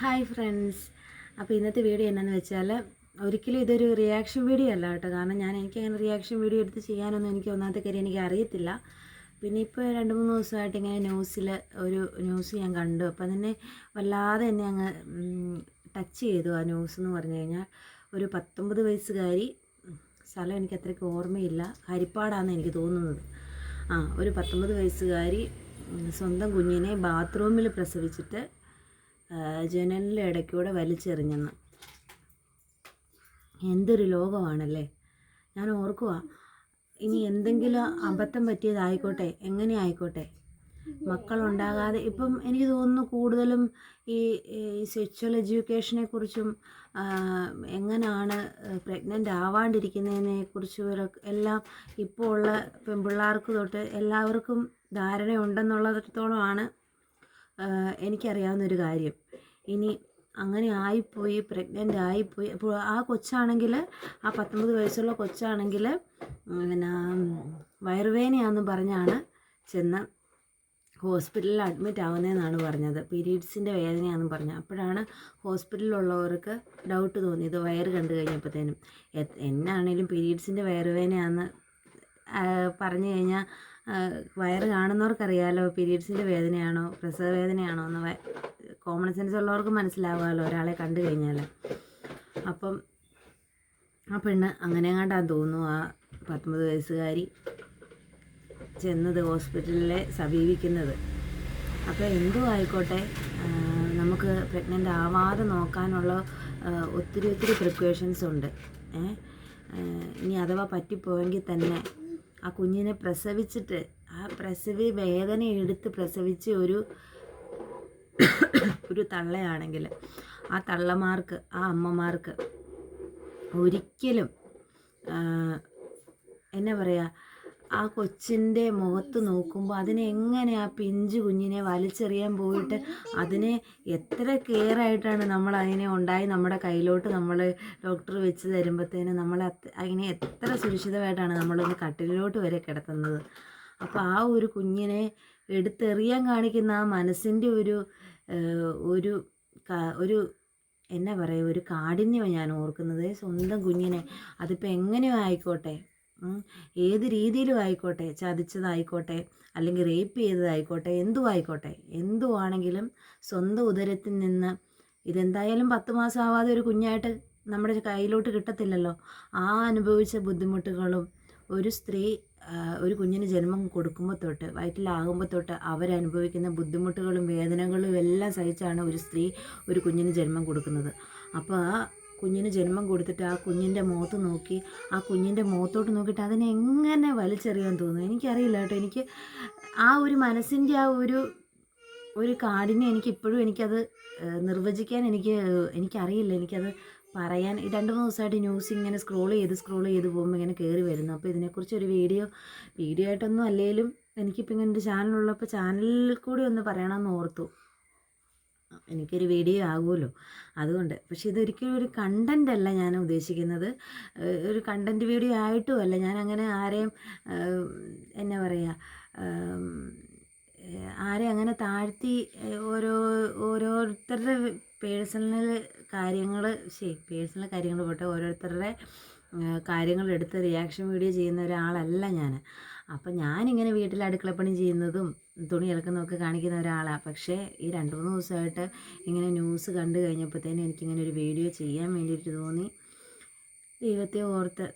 Hi friends. അപ്പോൾ ഇന്നത്തെ video എന്നാന്ന് വെച്ചാൽ ഒരിക്കലും ഇതൊരു റിയാക്ഷൻ വീഡിയോ അല്ല കേട്ടോ. കാരണം എനിക്കങ്ങനെ റിയാക്ഷൻ വീഡിയോ എടുത്ത് ചെയ്യാനൊന്നും എനിക്ക് ഒന്നാമത്തെ കാര്യം എനിക്ക് അറിയത്തില്ല. പിന്നെ ഇപ്പോൾ 2-3 ദിവസമായിട്ട് ഇങ്ങനെ ന്യൂസിൽ ഒരു ന്യൂസ് ഞാൻ കണ്ടു. അപ്പോൾ അതിനെ വല്ലാതെ എന്നെ അങ്ങ് ടച്ച് ചെയ്തു. ആ ന്യൂസ് എന്ന് പറഞ്ഞു കഴിഞ്ഞാൽ ഒരു 19 വയസ്സുകാരി, സ്ഥലം എനിക്ക് അത്രയ്ക്ക് ഓർമ്മയില്ല, ഹരിപ്പാടാണെന്ന് എനിക്ക് തോന്നുന്നത്. ഒരു 19 വയസ്സുകാരി സ്വന്തം കുഞ്ഞിനെ ബാത്റൂമിൽ പ്രസവിച്ചിട്ട് ജനലിൻ്റെ ഇടയ്ക്കൂടെ വലിച്ചെറിഞ്ഞെന്ന്. എന്തൊരു ലോകമാണല്ലേ. ഞാൻ ഓർക്കുക, ഇനി എന്തെങ്കിലും അബദ്ധം പറ്റിയതായിക്കോട്ടെ, എങ്ങനെ ആയിക്കോട്ടെ, മക്കളുണ്ടാകാതെ ഇപ്പം എനിക്ക് തോന്നുന്നു കൂടുതലും ഈ സെക്ച്വൽ എഡ്യൂക്കേഷനെ കുറിച്ചും എങ്ങനെയാണ് പ്രഗ്നൻ്റ് ആവാണ്ടിരിക്കുന്നതിനെ കുറിച്ചും എല്ലാം ഇപ്പോൾ ഉള്ള പെൺപിള്ളേർക്ക് തൊട്ട് എല്ലാവർക്കും ധാരണയുണ്ടെന്നുള്ളിടത്തോളമാണ് എനിക്കറിയാവുന്നൊരു കാര്യം. ഇനി അങ്ങനെ ആയിപ്പോയി, പ്രഗ്നൻ്റ് ആയിപ്പോയി. അപ്പോൾ ആ കൊച്ചാണെങ്കിൽ, ആ 19 വയസ്സുള്ള കൊച്ചാണെങ്കിൽ പിന്നെ വയറുവേദനയാണെന്ന് പറഞ്ഞാണ് ചെന്ന് ഹോസ്പിറ്റലിൽ അഡ്മിറ്റ് ആവുന്നതെന്നാണ് പറഞ്ഞത്. പീരീഡ്സിൻ്റെ വേദനയാണെന്ന് പറഞ്ഞു. അപ്പോഴാണ് ഹോസ്പിറ്റലിലുള്ളവർക്ക് ഡൗട്ട് തോന്നിയത് വയറ് കണ്ടു കഴിഞ്ഞപ്പോഴത്തേനും. എന്നാണേലും പീരീഡ്സിൻ്റെ വയറുവേദനയാണെന്ന് പറഞ്ഞു കഴിഞ്ഞാൽ വയറ് കാണുന്നവർക്കറിയാലോ പീരീഡ്സിൻ്റെ വേദനയാണോ പ്രസവ വേദനയാണോ എന്ന്. കോമൺ സെൻസ് ഉള്ളവർക്ക് മനസ്സിലാവുമല്ലോ ഒരാളെ കണ്ടു കഴിഞ്ഞാൽ. അപ്പം ആ പെണ്ണ് അങ്ങനെ കണ്ടാന്ന് തോന്നുന്നു, ആ 19 വയസ്സുകാരി ചെന്നത് ഹോസ്പിറ്റലിലെ സമീപിക്കുന്നത്. അപ്പോൾ എന്തും ആയിക്കോട്ടെ, നമുക്ക് പ്രഗ്നൻ്റ് ആവാതെ നോക്കാനുള്ള ഒത്തിരി പ്രിക്കോഷൻസ് ഉണ്ട്. ഇനി അഥവാ പറ്റിപ്പോയെങ്കിൽ തന്നെ ആ കുഞ്ഞിനെ പ്രസവിച്ചിട്ട്, ആ പ്രസവി വേദന എടുത്ത് പ്രസവിച്ച് ഒരു തള്ളയാണെങ്കിൽ ആ തള്ളമാർക്ക്, ആ അമ്മമാർക്ക് ഒരിക്കലും എന്നാ പറയുക, ആ കൊച്ചിൻ്റെ മുഖത്ത് നോക്കുമ്പോൾ അതിനെ എങ്ങനെ ആ പിഞ്ചു കുഞ്ഞിനെ വലിച്ചെറിയാൻ പോയിട്ട് അതിനെ എത്ര കെയർ ആയിട്ടാണ് നമ്മൾ അതിനെ ഉണ്ടായി നമ്മുടെ കയ്യിലോട്ട് നമ്മൾ ഡോക്ടർ വെച്ച് തരുമ്പോഴത്തേനും നമ്മൾ അതിനെ എത്ര സുരക്ഷിതമായിട്ടാണ് നമ്മളൊന്ന് കട്ടിലോട്ട് വരെ കിടത്തുന്നത്. അപ്പോൾ ആ ഒരു കുഞ്ഞിനെ എടുത്തെറിയാൻ കാണിക്കുന്ന ആ മനസ്സിൻ്റെ ഒരു എന്നാ പറയുക, ഒരു കാഠിന്യമാണ് ഞാൻ ഓർക്കുന്നത്. സ്വന്തം കുഞ്ഞിനെ, അതിപ്പോൾ എങ്ങനെയോ ആയിക്കോട്ടെ, ഏത് രീതിയിലും ആയിക്കോട്ടെ, ചതിച്ചതായിക്കോട്ടെ, അല്ലെങ്കിൽ റേപ്പ് ചെയ്തതായിക്കോട്ടെ, എന്തുവാണെങ്കിലും സ്വന്തം ഉദരത്തിൽ നിന്ന് ഇതെന്തായാലും 10 മാസം ആവാതെ ഒരു കുഞ്ഞായിട്ട് നമ്മുടെ കയ്യിലോട്ട് കിട്ടത്തില്ലല്ലോ. ആ അനുഭവിച്ച ബുദ്ധിമുട്ടുകളും ഒരു സ്ത്രീ ഒരു കുഞ്ഞിന് ജന്മം കൊടുക്കുമ്പോൾ തൊട്ട്, വയറ്റിലാകുമ്പോൾ തൊട്ട് അവരനുഭവിക്കുന്ന ബുദ്ധിമുട്ടുകളും വേദനകളും എല്ലാം സഹിച്ചാണ് ഒരു സ്ത്രീ ഒരു കുഞ്ഞിന് ജന്മം കൊടുക്കുന്നത്. അപ്പോൾ ആ കുഞ്ഞിന് ജന്മം കൊടുത്തിട്ട് ആ കുഞ്ഞിൻ്റെ മുഖത്ത് നോക്കി, ആ കുഞ്ഞിൻ്റെ മുഖത്തോട്ട് നോക്കിയിട്ട് അതിനെ എങ്ങനെ വലിച്ചെറിയാൻ തോന്നുന്നു എനിക്കറിയില്ല കേട്ടോ. എനിക്ക് ആ ഒരു മനസ്സിൻ്റെ ആ ഒരു കാഠിന്യം എനിക്കത് നിർവചിക്കാൻ എനിക്കറിയില്ല. എനിക്കത് പറയാൻ 2-3 ദിവസമായിട്ട് ന്യൂസ് ഇങ്ങനെ സ്ക്രോൾ ചെയ്ത് പോകുമ്പോൾ ഇങ്ങനെ കയറി വരുന്നു. അപ്പോൾ ഇതിനെക്കുറിച്ചൊരു വീഡിയോ ആയിട്ടൊന്നും അല്ലെങ്കിലും എനിക്കിപ്പോൾ ഇങ്ങനെ ഒരു ചാനലുള്ളപ്പോൾ ചാനലിൽ കൂടി ഒന്ന് പറയണമെന്ന് ഓർത്തു. എനിക്കൊരു വീഡിയോ ആകുമല്ലോ, അതുകൊണ്ട്. പക്ഷേ ഇതൊരിക്കലും ഒരു കണ്ടൻ്റ് അല്ല ഞാൻ ഉദ്ദേശിക്കുന്നത്, ഒരു കണ്ടൻറ് വീഡിയോ ആയിട്ടും അല്ല. ഞാൻ അങ്ങനെ ആരെയും എന്നാ പറയുക, ആരെയും അങ്ങനെ താഴ്ത്തി ഓരോരുത്തരുടെ പേഴ്സണൽ കാര്യങ്ങൾ പോട്ടെ, ഓരോരുത്തരുടെ കാര്യങ്ങളെടുത്ത് റിയാക്ഷൻ വീഡിയോ ചെയ്യുന്ന ഒരാളല്ല ഞാൻ. അപ്പം ഞാനിങ്ങനെ വീട്ടിൽ അടുക്കളപ്പണി ചെയ്യുന്നതും തുണി ഇളക്കുന്നതൊക്കെ കാണിക്കുന്ന ഒരാളാണ്. പക്ഷേ ഈ 2-3 ദിവസമായിട്ട് ഇങ്ങനെ ന്യൂസ് കണ്ടു കഴിഞ്ഞപ്പോഴത്തേനും എനിക്കിങ്ങനെ ഒരു വീഡിയോ ചെയ്യാൻ വേണ്ടിയിട്ട് തോന്നി. ദൈവത്തെ ഓർത്ത്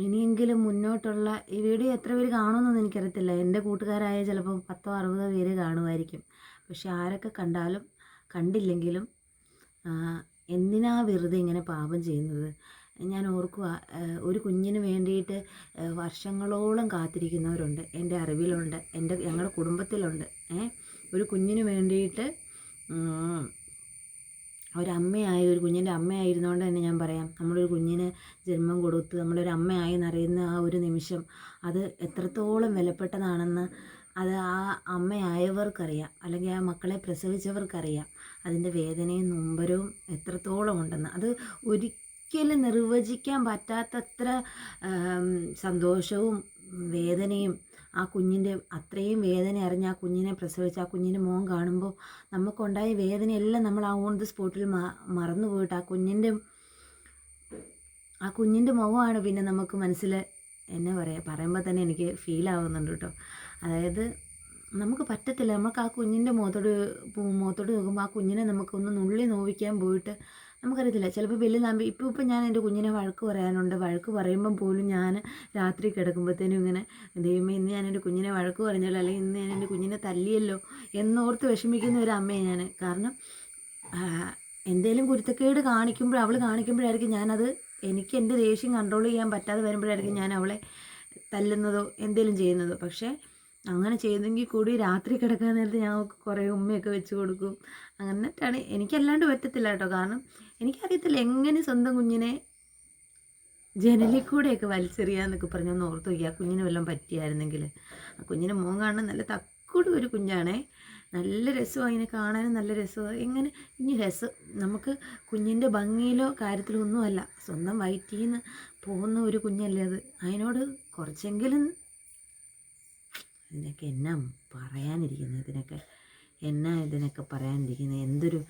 ഇനിയെങ്കിലും മുന്നോട്ടുള്ള ഈ വീഡിയോ എത്ര പേര് കാണുമെന്നൊന്നും എനിക്കറിയത്തില്ല. എൻ്റെ കൂട്ടുകാരായ ചിലപ്പം 10-60 പേര് കാണുമായിരിക്കും. പക്ഷെ ആരൊക്കെ കണ്ടാലും കണ്ടില്ലെങ്കിലും എന്തിനാ വെറുതെ ഇങ്ങനെ പാപം ചെയ്യുന്നത്? ഞാൻ ഓർക്കുക, ഒരു കുഞ്ഞിന് വേണ്ടിയിട്ട് വർഷങ്ങളോളം കാത്തിരിക്കുന്നവരുണ്ട്, എൻ്റെ അറിവിലുണ്ട്, ഞങ്ങളുടെ കുടുംബത്തിലുണ്ട്. ഒരു കുഞ്ഞിന് വേണ്ടിയിട്ട് ഒരു കുഞ്ഞിൻ്റെ അമ്മയായിരുന്നുകൊണ്ട് തന്നെ ഞാൻ പറയാം, നമ്മളൊരു കുഞ്ഞിന് ജന്മം കൊടുത്ത് നമ്മളൊരു അമ്മയായി എന്നറിയുന്ന ആ ഒരു നിമിഷം അത് എത്രത്തോളം വിലപ്പെട്ടതാണെന്ന് അത് ആ അമ്മയായവർക്കറിയാം, അല്ലെങ്കിൽ ആ മക്കളെ പ്രസവിച്ചവർക്കറിയാം. അതിൻ്റെ വേദനയും നൊമ്പരവും എത്രത്തോളം ഉണ്ടെന്ന്. അത് ഒരിക്കലും നിർവചിക്കാൻ പറ്റാത്തത്ര സന്തോഷവും വേദനയും ആ കുഞ്ഞിൻ്റെ അത്രയും വേദന അറിഞ്ഞ് ആ കുഞ്ഞിനെ പ്രസവിച്ച് ആ കുഞ്ഞിൻ്റെ മുഖം കാണുമ്പോൾ നമുക്കുണ്ടായ വേദനയെല്ലാം നമ്മൾ ആ ഓൺ ദി സ്പോട്ടിൽ മറന്നു പോയിട്ട് ആ കുഞ്ഞിൻ്റെ മുഖമാണ് പിന്നെ നമുക്ക് മനസ്സിൽ എന്നാ പറയുക, പറയുമ്പോൾ തന്നെ എനിക്ക് ഫീൽ ആവുന്നുണ്ട് കേട്ടോ. അതായത് നമുക്ക് പറ്റത്തില്ല, നമുക്ക് ആ കുഞ്ഞിൻ്റെ മുഖത്തോട് നോക്കുമ്പോൾ ആ കുഞ്ഞിനെ നമുക്കൊന്ന് നുള്ളി നോവിക്കാൻ പോയിട്ട് നമുക്കറിയത്തില്ല. ചിലപ്പോൾ വലുതാകുമ്പോൾ ഇപ്പം ഞാൻ എൻ്റെ കുഞ്ഞിനെ വഴക്ക് പറയാനുണ്ട്. വഴക്ക് പറയുമ്പം പോലും ഞാൻ രാത്രി കിടക്കുമ്പോഴത്തേനും ഇങ്ങനെ ദൈവമേ ഇന്ന് ഞാൻ എൻ്റെ കുഞ്ഞിനെ വഴക്ക് പറഞ്ഞല്ലോ, അല്ലെങ്കിൽ ഇന്ന് ഞാൻ എൻ്റെ കുഞ്ഞിനെ തല്ലിയല്ലോ എന്നോർത്ത് വിഷമിക്കുന്ന ഒരു അമ്മയാണ് ഞാൻ. കാരണം എന്തേലും കുരുത്തക്കേട് അവൾ കാണിക്കുമ്പോഴായിരിക്കും ഞാനത് എനിക്ക് എൻ്റെ ദേഷ്യം കൺട്രോൾ ചെയ്യാൻ പറ്റാതെ വരുമ്പോഴായിരിക്കും ഞാൻ അവളെ തല്ലുന്നതോ എന്തേലും ചെയ്യുന്നതോ. പക്ഷേ അങ്ങനെ ചെയ്തെങ്കിൽ കൂടി രാത്രി കിടക്കാൻ നേരത്ത് ഞാൻ കുറേ ഉമ്മയൊക്കെ വെച്ച് കൊടുക്കും. എന്നിട്ടാണ് എനിക്കല്ലാണ്ട് പറ്റത്തില്ല കേട്ടോ. കാരണം എനിക്കറിയത്തില്ല എങ്ങനെ സ്വന്തം കുഞ്ഞിനെ ജനലിൽ കൂടെയൊക്കെ വലിച്ചെറിയാന്നൊക്കെ പറഞ്ഞൊന്ന് ഓർത്ത് നോക്കി. ആ കുഞ്ഞിന് വല്ലതും പറ്റിയായിരുന്നെങ്കിൽ. ആ കുഞ്ഞിനെ മുഖം കാണാൻ നല്ല തക്കൂട് ഒരു കുഞ്ഞാണേ. നല്ല രസമാണ് അതിനെ കാണാനും, നല്ല രസമാണ്. എങ്ങനെ ഇനി രസം നമുക്ക് കുഞ്ഞിൻ്റെ ഭംഗിയിലോ കാര്യത്തിലോ ഒന്നുമല്ല, സ്വന്തം വയറ്റിൽ നിന്ന് പോകുന്ന ഒരു കുഞ്ഞല്ലേ അത്. അതിനോട് കുറച്ചെങ്കിലും ഇതിനൊക്കെ എന്നാ പറയാനിരിക്കുന്നത്, ഇതിനൊക്കെ പറയാനിരിക്കുന്നത്.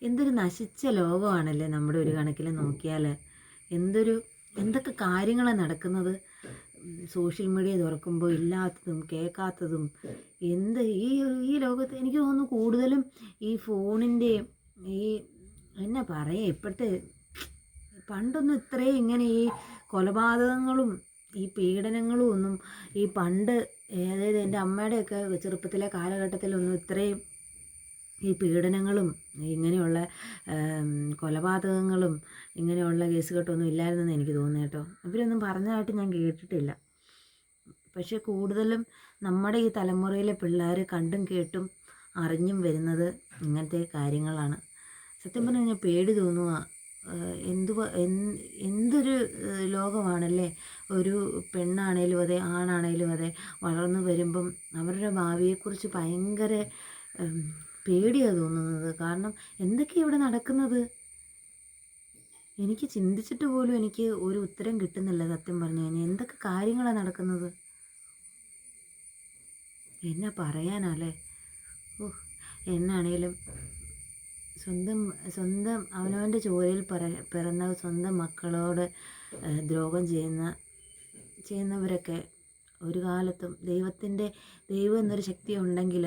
എന്തൊരു നശിച്ച ലോകമാണല്ലേ നമ്മുടെ ഒരു കണക്കിൽ നോക്കിയാൽ. എന്തൊക്കെ കാര്യങ്ങളാണ് നടക്കുന്നത്. സോഷ്യൽ മീഡിയ തുറക്കുമ്പോൾ ഇല്ലാത്തതും കേൾക്കാത്തതും ഈ ലോകത്ത് എനിക്ക് തോന്നുന്നു കൂടുതലും ഈ ഫോണിൻ്റെയും എന്നാ പറയുക, ഇപ്പോഴത്തെ പണ്ടൊന്നും ഇത്രയും ഇങ്ങനെ ഈ കൊലപാതകങ്ങളും ഈ പീഡനങ്ങളും ഒന്നും ഈ പണ്ട്, അതായത് എൻ്റെ അമ്മയുടെയൊക്കെ ചെറുപ്പത്തിലെ കാലഘട്ടത്തിലൊന്നും ഇത്രയും ഈ പീഡനങ്ങളും ഇങ്ങനെയുള്ള കൊലപാതകങ്ങളും ഇങ്ങനെയുള്ള കേസുകെട്ടൊന്നും ഇല്ലായിരുന്നെന്ന് എനിക്ക് തോന്നുന്നു കേട്ടോ. ഇവരൊന്നും പറഞ്ഞതായിട്ട് ഞാൻ കേട്ടിട്ടില്ല. പക്ഷേ കൂടുതലും നമ്മുടെ ഈ തലമുറയിലെ പിള്ളേർ കണ്ടും കേട്ടും അറിഞ്ഞും വരുന്നത് ഇങ്ങനത്തെ കാര്യങ്ങളാണ്. സത്യം പറഞ്ഞു കഴിഞ്ഞാൽ പേടി തോന്നുക. എന്തൊരു ലോകമാണല്ലേ. ഒരു പെണ്ണാണേലും അതെ, ആണാണേലും അതെ, വളർന്നു വരുമ്പം അവരുടെ ഭാവിയെക്കുറിച്ച് ഭയങ്കര പേടിയാണ് തോന്നുന്നത്. കാരണം എന്തൊക്കെയാണ് ഇവിടെ നടക്കുന്നത് എനിക്ക് ചിന്തിച്ചിട്ട് പോലും എനിക്ക് ഒരു ഉത്തരം കിട്ടുന്നില്ല സത്യം പറഞ്ഞു കഴിഞ്ഞാൽ. എന്തൊക്കെ കാര്യങ്ങളാണ് നടക്കുന്നത്, എന്നാ പറയാനല്ലേ. എന്നാണേലും സ്വന്തം അവനവൻ്റെ ചോരയിൽ പിറന്ന സ്വന്തം മക്കളോട് ദ്രോഹം ചെയ്യുന്നവരൊക്കെ ഒരു കാലത്തും ദൈവം എന്നൊരു ശക്തി ഉണ്ടെങ്കിൽ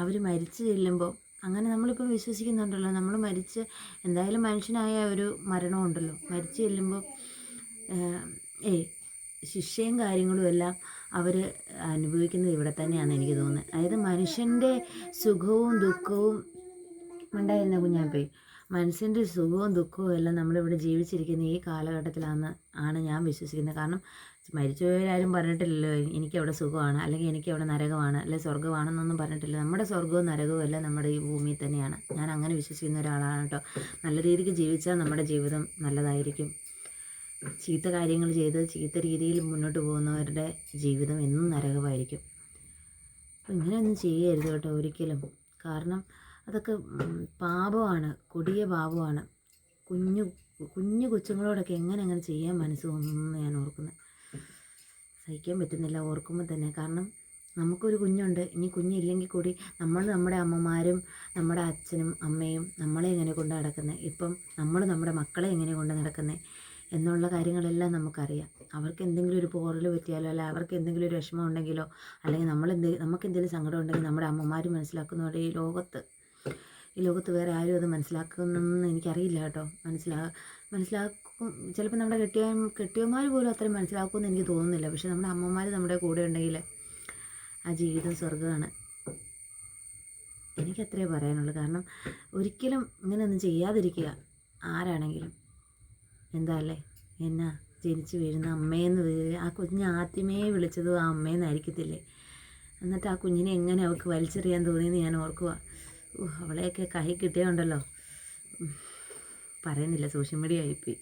അവർ മരിച്ചു ചെല്ലുമ്പോൾ, അങ്ങനെ നമ്മളിപ്പോൾ വിശ്വസിക്കുന്നുണ്ടല്ലോ, നമ്മൾ മരിച്ച് എന്തായാലും മനുഷ്യനായ ഒരു മരണമുണ്ടല്ലോ, മരിച്ചു ചെല്ലുമ്പോൾ ശിക്ഷയും കാര്യങ്ങളും എല്ലാം അവർ അനുഭവിക്കുന്നത് ഇവിടെ തന്നെയാണെന്ന് എനിക്ക് തോന്നുന്നത്. അതായത് മനുഷ്യൻ്റെ സുഖവും ദുഃഖവും ഉണ്ടായിരുന്ന കുഞ്ഞാപ്പേ, മനുഷ്യൻ്റെ സുഖവും ദുഃഖവും എല്ലാം നമ്മളിവിടെ ജീവിച്ചിരിക്കുന്ന ഈ കാലഘട്ടത്തിലാണ് ഞാൻ വിശ്വസിക്കുന്നത്. കാരണം മരിച്ചുപോയവരാരും പറഞ്ഞിട്ടില്ലല്ലോ എനിക്കവിടെ സുഖമാണ്, അല്ലെങ്കിൽ എനിക്കവിടെ നരകമാണ്, അല്ലെങ്കിൽ സ്വർഗ്ഗമാണെന്നൊന്നും പറഞ്ഞിട്ടില്ല. നമ്മുടെ സ്വർഗ്ഗവും നരകവും എല്ലാം നമ്മുടെ ഈ ഭൂമിയിൽ തന്നെയാണ്. ഞാൻ അങ്ങനെ വിശ്വസിക്കുന്ന ഒരാളാണ് കേട്ടോ. നല്ല രീതിക്ക് ജീവിച്ചാൽ നമ്മുടെ ജീവിതം നല്ലതായിരിക്കും. ചീത്ത കാര്യങ്ങൾ ചെയ്ത് ചീത്ത രീതിയിൽ മുന്നോട്ട് പോകുന്നവരുടെ ജീവിതം എന്നും നരകമായിരിക്കും. അപ്പം ഇങ്ങനെയൊന്നും ചെയ്യരുത് കേട്ടോ ഒരിക്കലും. കാരണം അതൊക്കെ പാപമാണ്, കൊടിയ പാപമാണ്. കുഞ്ഞു കൊച്ചുങ്ങളോടൊക്കെ എങ്ങനെ ചെയ്യാൻ മനസ്സ് തോന്നുന്നു ഞാൻ ഓർക്കുന്നത്. സഹിക്കാൻ പറ്റുന്നില്ല ഓർക്കുമ്പോൾ തന്നെ. കാരണം നമുക്കൊരു കുഞ്ഞുണ്ട്, ഇനി കുഞ്ഞില്ലെങ്കിൽ കൂടി നമ്മുടെ അമ്മമാരും നമ്മുടെ അച്ഛനും അമ്മയും നമ്മളെ എങ്ങനെ കൊണ്ട് നടക്കുന്നത്, ഇപ്പം നമ്മൾ നമ്മുടെ മക്കളെ എങ്ങനെ കൊണ്ട് നടക്കുന്നത് എന്നുള്ള കാര്യങ്ങളെല്ലാം നമുക്കറിയാം. അവർക്ക് എന്തെങ്കിലും ഒരു പോറൽ പറ്റിയാലോ, അല്ല അവർക്ക് എന്തെങ്കിലും ഒരു വിഷമം ഉണ്ടെങ്കിലോ, അല്ലെങ്കിൽ നമുക്ക് എന്തെങ്കിലും സങ്കടം ഉണ്ടെങ്കിൽ നമ്മുടെ അമ്മമാർ മനസ്സിലാക്കുന്നതോടെ ഈ ലോകത്ത് വേറെ ആരും അത് മനസ്സിലാക്കുന്നെന്ന് എനിക്കറിയില്ല കേട്ടോ. മനസ്സിലാക്കും ചിലപ്പോൾ നമ്മുടെ കെട്ടിയന്മാർ പോലും അത്രയും മനസ്സിലാക്കുമെന്ന് എനിക്ക് തോന്നുന്നില്ല. പക്ഷെ നമ്മുടെ അമ്മമാർ നമ്മുടെ കൂടെ ഉണ്ടെങ്കിൽ ആ ജീവിതം സ്വർഗ്ഗമാണ്. എനിക്കത്രേ പറയാനുള്ളൂ. കാരണം ഒരിക്കലും ഇങ്ങനെയൊന്നും ചെയ്യാതിരിക്കുക ആരാണെങ്കിലും. എന്താ അല്ലേ, എന്നാ ജനിച്ച് വീഴുന്ന അമ്മയെന്ന് ആ കുഞ്ഞ് ആദ്യമേ വിളിച്ചതും ആ അമ്മയെന്നായിരിക്കത്തില്ലേ. എന്നിട്ട് ആ കുഞ്ഞിനെ എങ്ങനെ അവൾക്ക് വലിച്ചെറിയാൻ തോന്നിയെന്ന് ഞാൻ ഓർക്കുക. അവളെയൊക്കെ കൈ കിട്ടിയുണ്ടല്ലോ, പറയുന്നില്ല, സോഷ്യൽ മീഡിയ ആയിപ്പോയി.